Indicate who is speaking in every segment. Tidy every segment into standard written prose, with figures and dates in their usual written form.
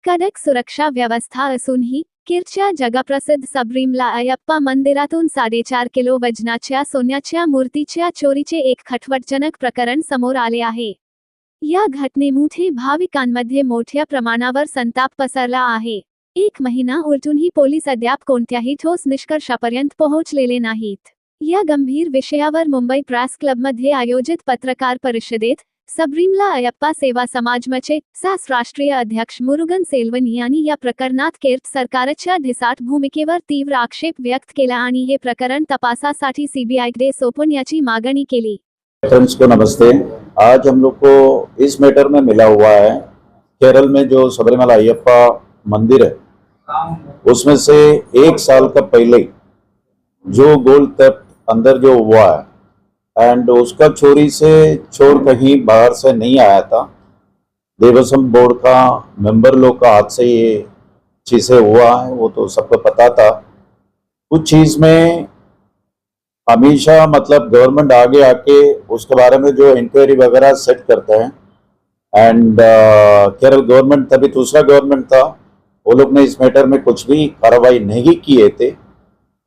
Speaker 1: कडक सुरक्षा व्यवस्था असूनही कीरच्या जगप्रसिद्ध सबरीमला अयप्पा मंदिरातून 4.5 किलो वजनाच्या सोन्याच्या मूर्तीच्या चोरीचे एक खटवटजनक प्रकरण समोर आले आहे। या घटनेमुळे भाविकांमध्ये मोठ्या प्रमाणावर संताप पसरला आहे। एक महिना उलटूनही पोलीस अद्याप कोणत्याही ठोस निष्कर्षापर्यंत पोहोचलेले नाहीत। या गंभीर विषयावर मुंबई प्रेस क्लबमध्ये आयोजित पत्रकार परिषदेत सबरीमला अयप्पा सेवा समाजमचे सास राष्ट्रीय अध्यक्ष मुरुगन सेल्वन यांनी या प्रकरणात केरळ सरकारच्या ढिसाळ भूमिकेवर तीव्र आक्षेप व्यक्त केला आणि हे प्रकरण तपासासाठी सीबीआईकडे सोपवण्याची मागणी केली।
Speaker 2: फ्रेंड्स को नमस्ते। आज हम लोग को इस मैटर में मिला हुआ है केरल में जो सबरीमला अयप्पा मंदिर है उसमें से 1 साल का पहले जो गोल्ड थेफ्ट अंदर जो हुआ है एंड उसका चोरी से चोर कहीं बाहर से नहीं आया था। देवस्थान बोर्ड का मेंबर लोग का हाथ से ये चीज़ें हुआ है, वो तो सबको पता था। कुछ चीज़ में हमेशा मतलब गवर्नमेंट आगे आके उसके बारे में जो इंक्वायरी वगैरह सेट करते हैं एंड केरल गवर्नमेंट तभी दूसरा गवर्नमेंट था, वो लोग ने इस मैटर में कुछ भी कार्रवाई नहीं किए थे।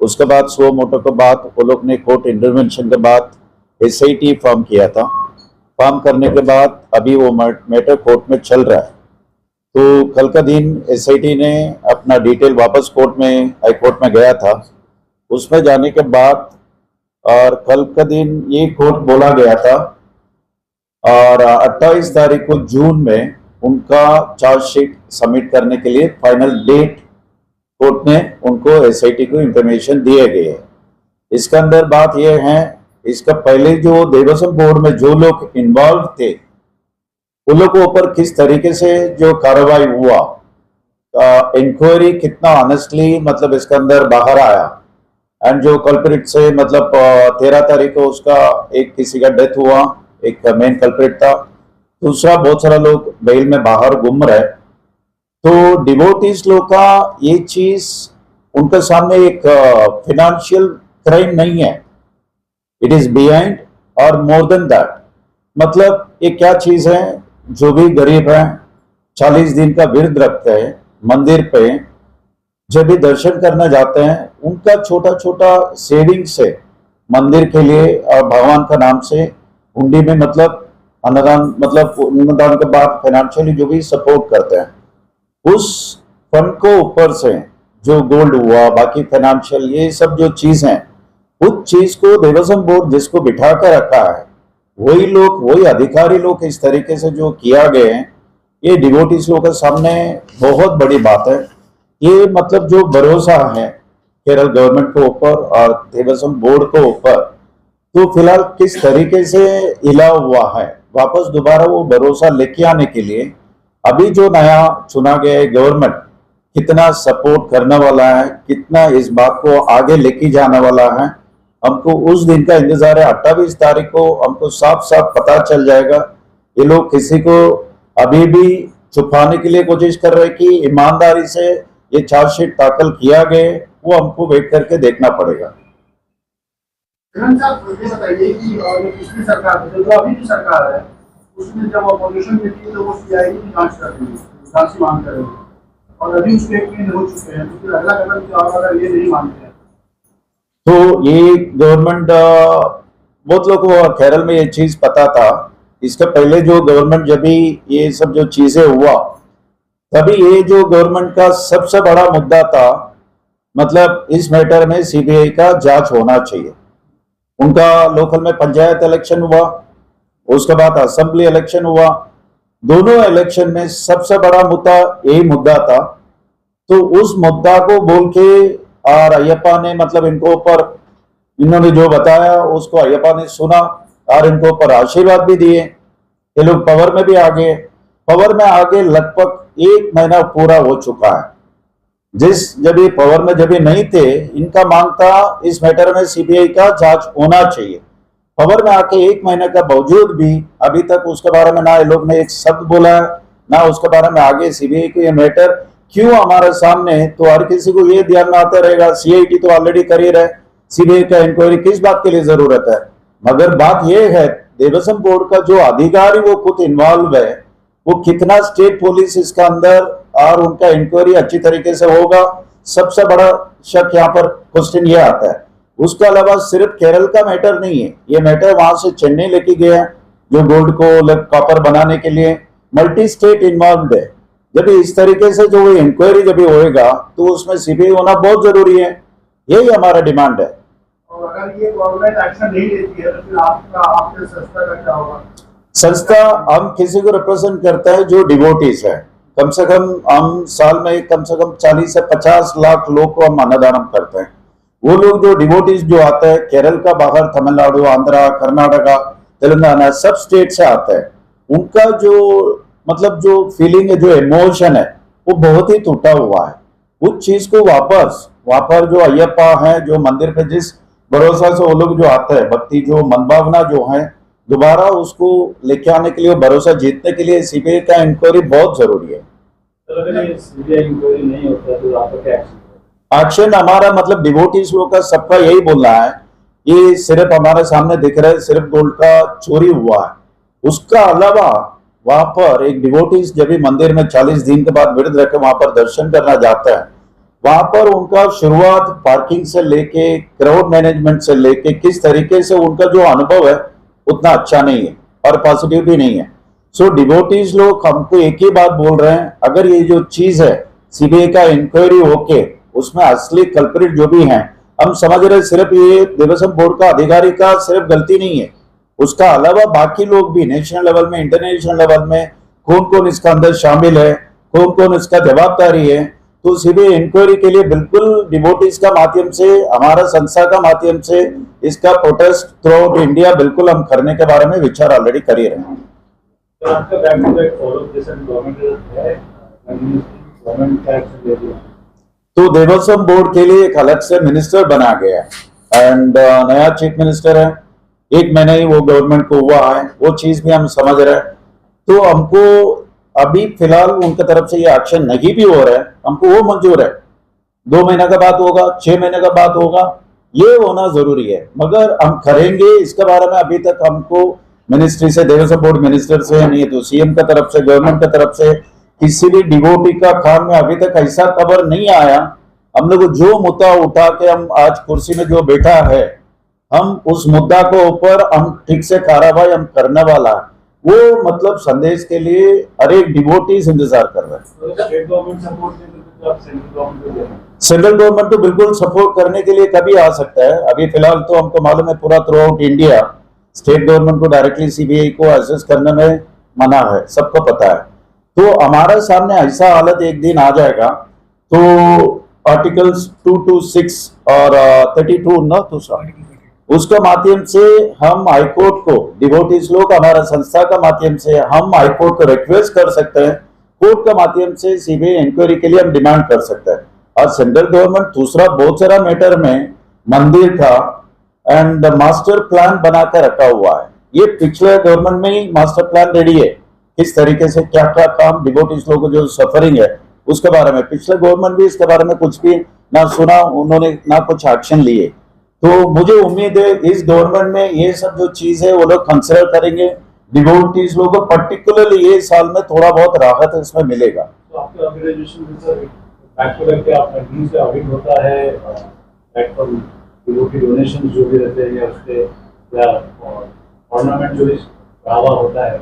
Speaker 2: उसके बाद सो मोटो के बाद वो लोग ने कोर्ट इंटरवेंशन के बाद SIT फॉर्म किया था। फॉर्म करने के बाद अभी वो मैटर कोर्ट में चल रहा है। तो कल का दिन SIT ने अपना डिटेल वापस कोर्ट में हाई कोर्ट में गया था। उसमें जाने के बाद और कल का दिन ये कोर्ट बोला गया था और 28 तारीख को जून में उनका चार्जशीट सबमिट करने के लिए फाइनल डेट कोर्ट ने उनको SIT को इंफॉर्मेशन दिए गए है। इसके अंदर बात यह है, इसका पहले जो देवस्थान बोर्ड में जो लोग इन्वॉल्व थे उन लोगों के ऊपर किस तरीके से जो कार्रवाई हुआ, इंक्वायरी कितना ऑनेस्टली मतलब इसके अंदर बाहर आया एंड जो कल्प्रिट से मतलब 13 तारीख को उसका एक किसी का डेथ हुआ, एक मेन कल्प्रिट था, दूसरा बहुत सारा लोग बेल में बाहर घूम रहे। तो डिवोटीज लोग का ये चीज उनके सामने एक फाइनेंशियल क्राइम नहीं है, इट इज बिहाइंड और मोर देन दैट। मतलब ये क्या चीज है, जो भी गरीब है 40 दिन का व्रत रखते हैं मंदिर पे, जब भी दर्शन करने जाते हैं उनका छोटा छोटा सेविंग से मंदिर के लिए और भगवान का नाम से हुंडी में मतलब अन्नदान, मतलब अन्नदान के बाद फाइनेंशियली जो भी सपोर्ट करते हैं, उस फंड को ऊपर से जो गोल्ड हुआ, बाकी फाइनेंशियल ये सब जो चीज हैं, उस चीज को देवस्थान बोर्ड जिसको बिठा कर रखा है वही लोग, वही अधिकारी लोग इस तरीके से जो किया गए हैं, ये डिवोटीज लोगों के सामने बहुत बड़ी बात है। ये मतलब जो भरोसा है केरल गवर्नमेंट के ऊपर और देवस्थान बोर्ड के ऊपर, तो फिलहाल किस तरीके से हिला हुआ है, वापस दोबारा वो भरोसा लेके आने के लिए अभी जो नया चुना गया है गवर्नमेंट कितना सपोर्ट करने वाला है, कितना इस बात को आगे लेके जाने वाला है, हमको उस दिन का इंतजार है। 28 तारीख को हमको साफ साफ पता चल जाएगा। ये लोग किसी को अभी भी छुपाने के लिए कोशिश कर रहे कि ईमानदारी से ये चार्जशीट दाखिल किया गया, वो हमको वेट करके देखना पड़ेगा।
Speaker 3: बताइए कि पिछली सरकार जो अभी की सरकार है उसमें जब ऑपोजिशन में थी तो वो CID की जांच कर रही है, जांच की मांग कर रही है, और अभी उसके 1 महीने हो चुके हैं, तो फिर अगला कदम क्या होगा अगर ये नहीं मानते हैं?
Speaker 2: तो ये गवर्नमेंट बहुत लोगों को केरल में ये चीज पता था। इसके पहले जो गवर्नमेंट जब भी ये सब जो चीजें हुआ, तभी ये जो गवर्नमेंट का सबसे बड़ा मुद्दा था, मतलब इस मैटर में CBI का जांच होना चाहिए। उनका लोकल में पंचायत इलेक्शन हुआ, उसके बाद असेंबली इलेक्शन हुआ, दोनों इलेक्शन में सबसे बड़ा मुद्दा यही मुद्दा था। तो उस मुद्दा को बोल के और अयप्पा ने मतलब इनको ऊपर इन्होंने जो बताया उसको अयप्पा ने सुना और इनको ऊपर आशीर्वाद भी दिए। ये लोग पावर में भी आ गए। पावर में आगे लगभग 1 महीना पूरा हो चुका है। जब ये पावर में जब ये नहीं थे, इनका मांग था इस मैटर में CBI का जांच होना चाहिए। पावर में आके 1 महीने का बावजूद भी अभी तक उसके बारे में ना ये लोग ने एक शब्द बोला है, ना उसके बारे में आगे CBI को ये मैटर क्यों हमारे सामने। तो हर किसी को ये ध्यान में आता रहेगा CID तो ऑलरेडी कर ही रहे, CBI का इंक्वायरी किस बात के लिए जरूरत है। मगर बात यह है देवस्थान बोर्ड का जो अधिकारी वो खुद इन्वॉल्व है, वो कितना स्टेट पुलिस इसका अंदर और उनका इंक्वायरी अच्छी तरीके से होगा। सबसे बड़ा शक यहाँ पर क्वेश्चन ये आता है। उसके अलावा सिर्फ केरल का मैटर नहीं है, ये मैटर वहां से चेन्नई लेके गया जो गोल्ड को कॉपर बनाने के लिए मल्टी स्टेट इन्वॉल्व है। जब इस तरीके से जो इंक्वायरी जब होएगा तो उसमें सीबीआई होना बहुत जरूरी है, यही हमारा डिमांड है।
Speaker 3: और अगर ये गवर्नमेंट एक्शन नहीं लेती है तो फिर आपके संस्था का क्या होगा?
Speaker 2: संस्था हम किसी को रिप्रेजेंट करते हैं जो डिवोटीज है। कम से कम हम साल में कम से कम 40 से 50 लाख लोग को हम अन्नदान करते हैं। वो लोग जो डिवोटीज जो आते हैं केरल का बाहर, तमिलनाडु, आंध्रा, कर्नाटका, तेलंगाना सब स्टेट से आते हैं। उनका जो मतलब जो फीलिंग है, जो इमोशन है, वो बहुत ही टूटा हुआ है। उस चीज को वापस जो अय्यप्पा है, जो मंदिर पे जिस भरोसा से वो लोग जो आते हैं, भक्ति जो मनभावना जो है, दोबारा उसको लेके आने के लिए, भरोसा जीतने के लिए सीबीआई का इंक्वायरी बहुत जरूरी है।
Speaker 4: अगर ये सीबीआई इंक्वायरी नहीं होता तो आपका क्या एक्शन?
Speaker 2: एक्शन हमारा मतलब डिवोटीज लोग का सबका यही बोलना है, ये सिर्फ हमारे सामने दिख रहा है सिर्फ गोल्ड का चोरी हुआ है। उसका अलावा वहां पर एक डिवोटीज जब भी मंदिर में 40 दिन के बाद विरत रख वहां पर दर्शन करना जाता है, वहां पर उनका शुरुआत पार्किंग से लेके क्राउड मैनेजमेंट से लेके किस तरीके से उनका जो अनुभव है उतना अच्छा नहीं है और पॉजिटिव भी नहीं है। सो डिवोटीज लोग हमको एक ही बात बोल रहे हैं, अगर ये जो चीज है सीबीआई का इंक्वायरी होके उसमें असली कल्प्रिट जो भी हैं, हम समझ रहे सिर्फ ये देवस्थान बोर्ड का अधिकारी का सिर्फ गलती नहीं है, उसका अलावा बाकी लोग भी नेशनल लेवल में, इंटरनेशनल लेवल में कौन कौन इसका अंदर शामिल है, कौन कौन इसका जवाबदारी है। तो सीबीआई इंक्वायरी के लिए बिल्कुल डिवोटीज का माध्यम से, हमारा संस्था का माध्यम से इसका प्रोटेस्ट थ्रू आउट इंडिया बिल्कुल हम करने के बारे में विचार ऑलरेडी कर ही रहे हैं।
Speaker 4: तो आपका बैक टू बैक फॉलो जैसे गवर्नमेंट है, गवर्नमेंट का एक्शन ले लिया
Speaker 2: तो देवस्थान बोर्ड के लिए एक अलग से मिनिस्टर बना गया है एंड नया चीफ मिनिस्टर है, 1 महीना ही वो गवर्नमेंट को हुआ है, वो चीज भी हम समझ रहे हैं। तो हमको अभी फिलहाल उनकी तरफ से ये एक्शन नहीं भी हो रहा है, हमको वो मंजूर है। 2 महीने का बाद होगा, 6 महीने का बाद होगा, ये होना जरूरी है, मगर हम करेंगे इसके बारे में अभी तक हमको मिनिस्ट्री से, देवस्थान बोर्ड मिनिस्टर से, नहीं तो सीएम का तरफ से, गवर्नमेंट की तरफ से किसी भी डिवोटी का कान में अभी तक ऐसा खबर नहीं आया। हम लोग जो मुद्दा उठा के हम आज कुर्सी में जो बैठा है, हम उस मुद्दा को ऊपर हम ठीक से कार्रवाई हम करने वाला है, वो मतलब संदेश के लिए हर एक डिवोटीज इंतजार कर रहे हैं।
Speaker 4: स्टेट गवर्नमेंट सपोर्ट नहीं तो आप सेंट्रल गवर्नमेंट को देना।
Speaker 2: सेंट्रल गवर्नमेंट तो बिल्कुल सपोर्ट करने के लिए कभी आ सकता है। अभी फिलहाल तो हमको मालूम है पूरा through out India state government को डायरेक्टली सीबीआई को एसेस करने में मना है, सबको पता है। तो हमारे सामने ऐसा हालत एक दिन आ जाएगा तो आर्टिकल्स 226 और 32 ना तो उसके माध्यम से हम हाईकोर्ट को, डिवोटीज लोग हमारा संस्था का माध्यम से हम हाईकोर्ट को रिक्वेस्ट कर सकते हैं, कोर्ट का माध्यम से सीबीआई इंक्वायरी के लिए हम डिमांड कर सकते हैं। और सेंट्रल गवर्नमेंट दूसरा बहुत सारा मैटर में मंदिर का एंड मास्टर प्लान बनाकर रखा हुआ है। ये पिछले गवर्नमेंट में ही मास्टर प्लान रेडी है, किस तरीके से क्या क्या काम डिवोटीज लोगों को जो सफरिंग है उसके बारे में। पिछले गवर्नमेंट भी इसके बारे में कुछ भी ना सुना, उन्होंने ना कुछ एक्शन लिए। तो मुझे उम्मीद है इस गवर्नमेंट में ये सब जो चीज है वो लोग कंसिडर करेंगे। डिवोटीज लोगों को पर्टिकुलरली ये साल में थोड़ा बहुत राहत इसमें मिलेगा।
Speaker 4: तो आपके organisation sir back to back क्या फंडिंग से ऑडिट होता है, बैक फॉर डिवोटी डोनेशन जो भी रहते हैं या उसके या ऑर्नामेंट जो बढ़ावा होता है।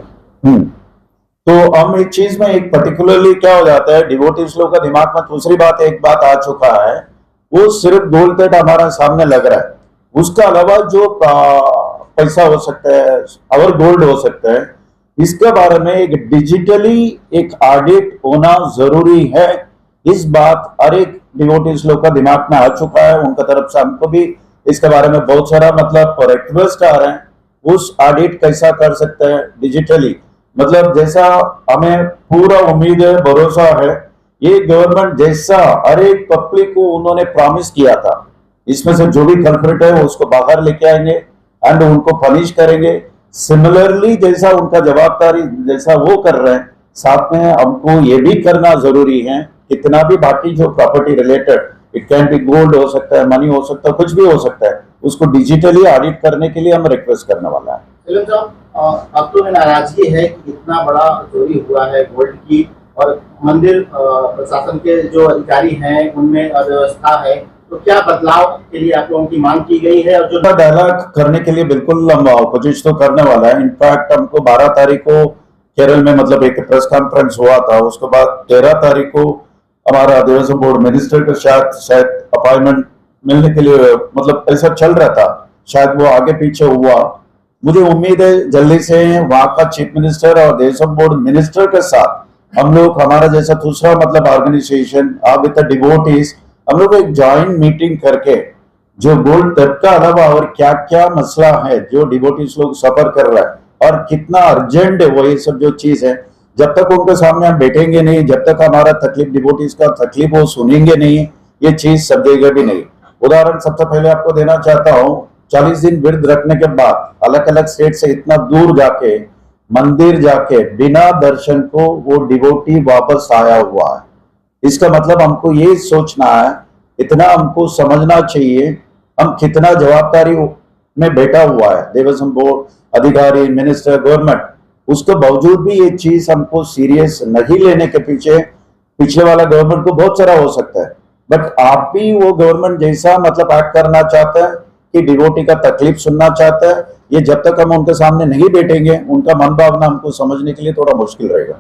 Speaker 2: तो हम एक चीज में एक पर्टिकुलरली क्या हो जाता है, डिवोटीज लोग का दिमाग में दूसरी बात एक बात आ चुका है, वो सिर्फ गोल्ड प्लेट हमारा सामने लग रहा है, उसका अलावा जो पैसा हो सकता है और गोल्ड हो सकता है, इसके बारे में एक डिजिटली एक ऑडिट होना जरूरी है। इस बात हर एक डिवोटीज लोग का दिमाग में आ चुका है, उनका तरफ से हमको भी इसके बारे में बहुत सारा मतलब रिक्वेस्ट आ रहे हैं। उस ऑडिट कैसा कर सकते हैं डिजिटली, मतलब जैसा हमें पूरा उम्मीद है, भरोसा है, ये गवर्नमेंट जैसा हर एक पब्लिक को उन्होंने प्रॉमिस किया था, इसमें से जो भी कल्प्रिट है उसको बाहर लेके आएंगे एंड उनको पनिश करेंगे। सिमिलरली जैसा उनका जवाबदारी जैसा वो कर रहे हैं, साथ में हमको ये भी करना जरूरी है, कितना भी बाकी जो property related, it can be gold हो सकता है, मनी हो सकता है, कुछ भी हो सकता है, उसको डिजिटली ऑडिट करने के लिए हम रिक्वेस्ट करने वाला है।
Speaker 5: अब तो नाराजगी है कि इतना बड़ा चोरी हुआ है गोल्ड की, और मंदिर प्रशासन के जो अधिकारी हैं उनमें अव्यवस्था है, तो क्या बदलाव के लिए आप लोगों की मांग की गई है? और जो
Speaker 2: डायलॉग करने के लिए बिल्कुल हम कोशिश तो करने वाला है। इनफैक्ट हमको 12 तारीख को केरल में मतलब एक प्रेस कॉन्फ्रेंस हुआ था, उसके बाद 13 तारीख को हमारा देवस्थान बोर्ड मिनिस्टर का शायद अपॉइंटमेंट मिलने के लिए मतलब ऐसा चल रहा था, शायद वो आगे पीछे हुआ। मुझे उम्मीद है जल्दी से वहां का चीफ मिनिस्टर और देवस्थान बोर्ड मिनिस्टर के साथ हम लोग, हमारा जैसा दूसरा मतलब ऑर्गेनाइजेशन विद द डिवोटीज, हम लोग एक ज्वाइंट मीटिंग करके जो गोल्ड डेट का अलावा और क्या क्या मसला है जो डिवोटीज लोग सफर कर रहा है और कितना अर्जेंट है वो, ये सब जो चीज है, जब तक उनके सामने हम बैठेंगे नहीं, जब तक हमारा तकलीफ डिवोटीज का तकलीफ वो सुनेंगे नहीं, ये चीज समझेगा भी नहीं। उदाहरण सबसे पहले आपको देना चाहता हूँ, 40 दिन व्रत रखने के बाद अलग अलग स्टेट से इतना दूर जाके मंदिर जाके बिना दर्शन को वो डिवोटी वापस आया हुआ है। इसका मतलब हमको ये सोचना है, इतना हमको समझना चाहिए हम कितना जवाबदारी में बैठा हुआ है देवस्थान बोर्ड, अधिकारी, मिनिस्टर, गवर्नमेंट। उसके बावजूद भी ये चीज हमको सीरियस नहीं लेने के पीछे पिछले वाला गवर्नमेंट को बहुत सारा हो सकता है, बट आप भी वो गवर्नमेंट जैसा मतलब एक्ट करना चाहते हैं कि डिवोटी का तकलीफ सुनना चाहता है। ये जब तक हम उनके सामने नहीं बैठेंगे, उनका मन भावना हमको समझने के लिए थोड़ा मुश्किल रहेगा।